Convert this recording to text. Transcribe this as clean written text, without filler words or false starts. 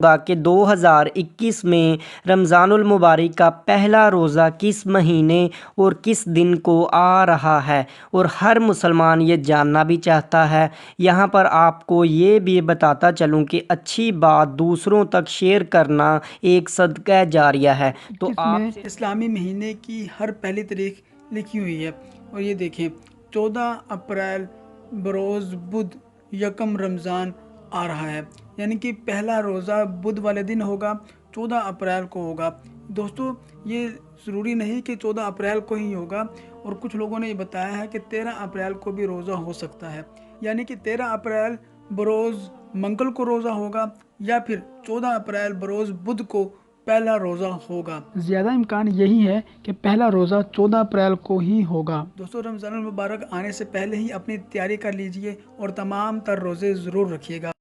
ہوگا کہ 2021 میں رمضان المبارک کا پہلا روزہ کس مہینے اور کس دن کو آ رہا ہے، اور ہر مسلمان یہ جاننا بھی چاہتا ہے۔ یہاں پر آپ کو یہ بھی بتاتا چلوں کہ اچھی بات دوسروں تک شیئر کرنا ایک صدقہ جاریہ ہے۔ تو اس میں اسلامی مہینے کی ہر پہلی تاریخ لکھی ہوئی ہے، اور یہ دیکھیں 14 اپریل بروز بدھ یکم رمضان آ رہا ہے، یعنی کہ پہلا روزہ بدھ والے دن ہوگا، 14 اپریل کو ہوگا۔ دوستو یہ ضروری نہیں کہ 14 اپریل کو ہی ہوگا، اور کچھ لوگوں نے یہ بتایا ہے کہ 13 اپریل کو بھی روزہ ہو سکتا ہے، یعنی کہ 13 اپریل بروز منگل کو روزہ ہوگا، یا پھر 14 اپریل بروز بدھ کو پہلا روزہ ہوگا۔ زیادہ امکان یہی ہے کہ پہلا روزہ 14 اپریل کو ہی ہوگا۔ دوستو رمضان المبارک آنے سے پہلے ہی اپنی تیاری کر لیجئے اور تمام تر روزے ضرور رکھیے گا۔